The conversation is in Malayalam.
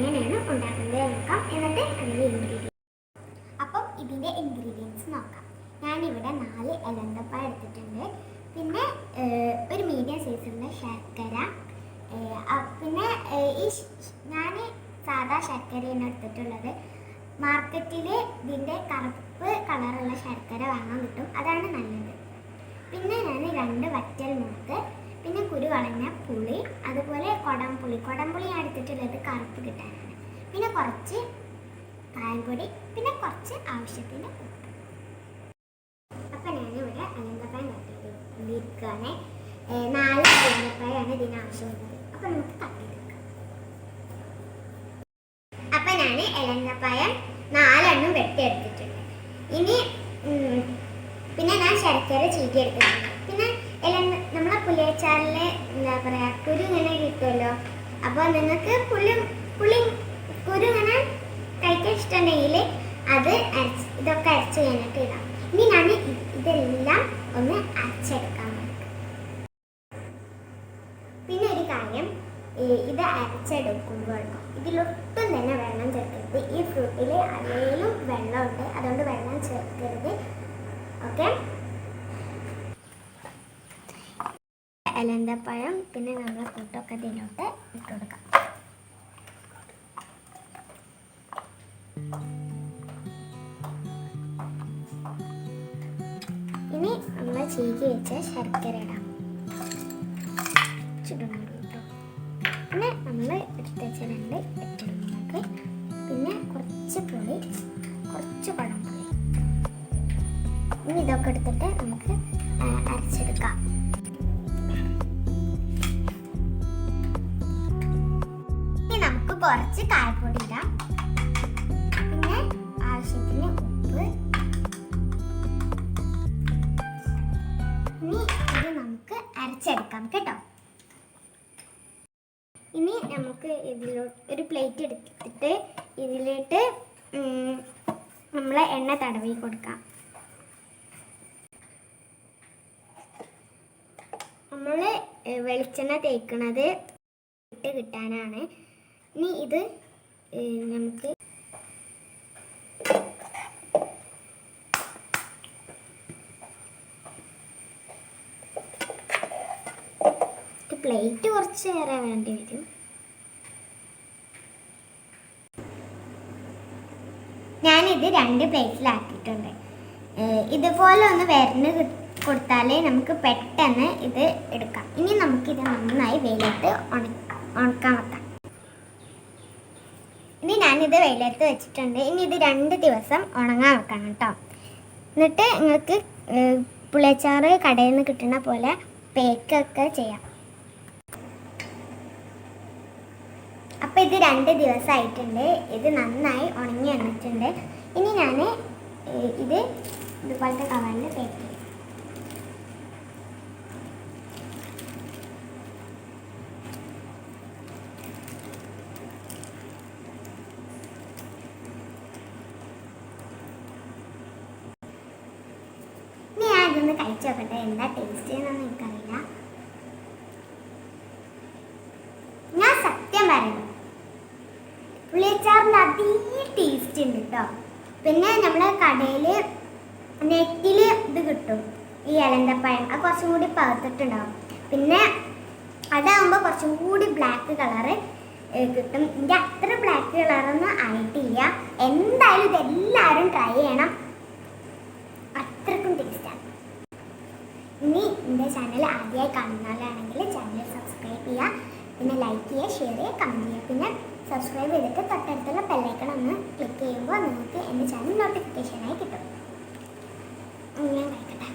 എങ്ങനെയാണ് ഉണ്ടാക്കുന്നത് നോക്കാം. എന്നിട്ട് അതിൻ്റെ ഇൻഗ്രീഡിയൻസ്. അപ്പം ഇതിൻ്റെ ഇൻഗ്രീഡിയൻസ് നോക്കാം. ഞാനിവിടെ 4 എലന്തപ്പഴം എടുത്തിട്ടുണ്ട്. പിന്നെ ഒരു മീഡിയം സൈസുള്ള ശർക്കര. പിന്നെ ഞാൻ സാധാ ശർക്കരയാണ് എടുത്തിട്ടുള്ളത്. മാർക്കറ്റിൽ ഇതിൻ്റെ കറുപ്പ് കളറുള്ള ശർക്കര വാങ്ങാൻ കിട്ടും, അതാണ് നല്ലത്. പിന്നെ ഞാൻ 2 വറ്റൽമുളക്, പിന്നെ കുരു കളഞ്ഞ പുളി, അതുപോലെ കൊടംപുളി ഞാൻ എടുത്തിട്ടുള്ളത് കറുപ്പ് കിട്ടാനാണ്. പിന്നെ കുറച്ച് കായംപൊടി, പിന്നെ കുറച്ച് ആവശ്യത്തിന് ഉപ്പ്. അപ്പം ഞാനിവിടെ അലന്തപ്പഴം കട്ടിയിരിക്കുകയാണ്. 4 അലന്തപ്പഴമാണ് ഇതിന് ആവശ്യമുള്ളത്. അപ്പം നമുക്ക് കട്ടിയെടുക്കാം. അപ്പം ഞാൻ അലന്തപ്പഴം 4 വെട്ടിയെടുത്തിട്ടുണ്ട്. ഇനി പിന്നെ ഞാൻ ശർക്കര ചീറ്റി എടുത്തിട്ടുണ്ട്. പിന്നെ നമ്മളെ പുളിയച്ചാറിലെ എന്താ പറയുക, കുരു ഇങ്ങനെ കിട്ടുമല്ലോ. അപ്പോൾ നിങ്ങൾക്ക് പുളി കുരു ഇങ്ങനെ കഴിക്കാൻ ഇഷ്ടമുണ്ടെങ്കിൽ അത് ഇതൊക്കെ അരച്ച് കഴിഞ്ഞിട്ട് ഇടാം. ഇനി ഞാൻ ഇതെല്ലാം ഒന്ന് അരച്ചെടുക്കാൻ നോക്കാം. പിന്നെ ഒരു കാര്യം, ഇത് അരച്ചെടുക്കുമ്പോൾ ഇതിലൊട്ടും തന്നെ വെള്ളം ചേർക്കരുത്. ഈ ഫ്രൂട്ടിൽ അല്ലെങ്കിലും വെള്ളമുണ്ട്, അതുകൊണ്ട് വെള്ളം ചേർക്കരുത്. ഓക്കെ. എലന്തപ്പഴം പിന്നെ നമ്മളെ കൂട്ടൊക്കെ ഇതിലോട്ട് ഇട്ട് കൊടുക്കാം. ഇനി നമ്മൾ ചീകി വെച്ച ശർക്കര ഇടാം. പിന്നെ നമ്മൾ എടുത്ത് വെച്ച 2 വറ്റൽമുളക്, പിന്നെ കുറച്ച് പുളി, കുറച്ച് കുടംപുളി. ഇനി ഇതൊക്കെ എടുത്തിട്ട് നമുക്ക് അരച്ചെടുക്കാം. ഇനി നമുക്ക് കുറച്ച് കായപ്പൊടി ഇടാം, പിന്നെ ആവശ്യത്തിന് ഉപ്പ്. ഇനി ഇത് നമുക്ക് അരച്ചെടുക്കാം കേട്ടോ. ഇനി നമുക്ക് ഇതിലോട്ട് ഒരു പ്ലേറ്റ് എടുത്തിട്ട് ഇതിലോട്ട് നമ്മൾ എണ്ണ തടവി കൊടുക്കാം. നമ്മൾ വെളിച്ചെണ്ണ തേക്കുന്നത് ഇട്ട് കിട്ടാനാണ്. ഇനി ഇത് നമുക്ക് പ്ലേറ്റ് കുറച്ച് ഏറെ വേണ്ടി വരും. ഞാനിത് 2 പ്ലേറ്റിലാക്കിയിട്ടുണ്ട്. ഇതുപോലെ ഒന്ന് വരഞ്ഞ് കൊടുത്താലേ നമുക്ക് പെട്ടെന്ന് ഇത് എടുക്കാം. ഇനി നമുക്കിത് നന്നായി വെയിലത്ത് ഉണക്കാൻ വെക്കാം. ഇനി ഞാനിത് വെയിലത്ത് വെച്ചിട്ടുണ്ട്. ഇനി ഇത് 2 ദിവസം ഉണങ്ങാൻ വെക്കണം കേട്ടോ. എന്നിട്ട് നിങ്ങൾക്ക് പുളിയച്ചാറ് കടയിൽ നിന്ന് കിട്ടുന്ന പോലെ പേക്കൊക്കെ ചെയ്യാം. അപ്പോൾ ഇത് 2 ദിവസമായിട്ടുണ്ട്. ഇത് നന്നായി ഉണങ്ങി വന്നിട്ടുണ്ട്. ഇനി ഞാൻ ഇത് ഇതുപോലത്തെ കവറിൽ പേക്ക് ചെയ്യും. ഇനി ഞാൻ ഇതൊന്ന് കഴിച്ചു നോക്കട്ടെ, എന്താ ടേസ്റ്റ് എന്നൊന്നും എനിക്കറിയില്ല. ഞാൻ സത്യം പറയുന്നു, പുളിയച്ചാറിൻ്റെ അതേ ടേസ്റ്റ് ഉണ്ട് കേട്ടോ. പിന്നെ നമ്മളെ കടയിൽ നെറ്റിൽ ഇത് കിട്ടും, ഈ എലന്തപ്പഴം. അത് കുറച്ചും കൂടി പഴുത്തിട്ടുണ്ടാവും. പിന്നെ അതാകുമ്പോൾ കുറച്ചും കൂടി ബ്ലാക്ക് കളറ് കിട്ടും. ഇതിൻ്റെ അത്ര ബ്ലാക്ക് കളറൊന്നും ആയിട്ടില്ല. എന്തായാലും ഇതെല്ലാവരും ട്രൈ ചെയ്യണം, അത്രക്കും ടേസ്റ്റാണ്. ഇനി എൻ്റെ ചാനൽ ആദ്യമായി കാണുന്നവരാണെങ്കിൽ ചാനൽ സബ്സ്ക്രൈബ് ചെയ്യുക, പിന്നെ ലൈക്ക് ചെയ്യുക, ഷെയർ ചെയ്യുക, കമൻറ്റ് ചെയ്യുക. പിന്നെ സബ്സ്ക്രൈബ് ചെയ്തിട്ട് തൊട്ടടുത്തുള്ള ബെല്ലൈക്കൺ ഒന്ന് ക്ലിക്ക് ചെയ്യുമ്പോൾ നിങ്ങൾക്ക് എൻ്റെ ചാനൽ നോട്ടിഫിക്കേഷനായി കിട്ടും. ഞാൻ കഴിക്കട്ടെ.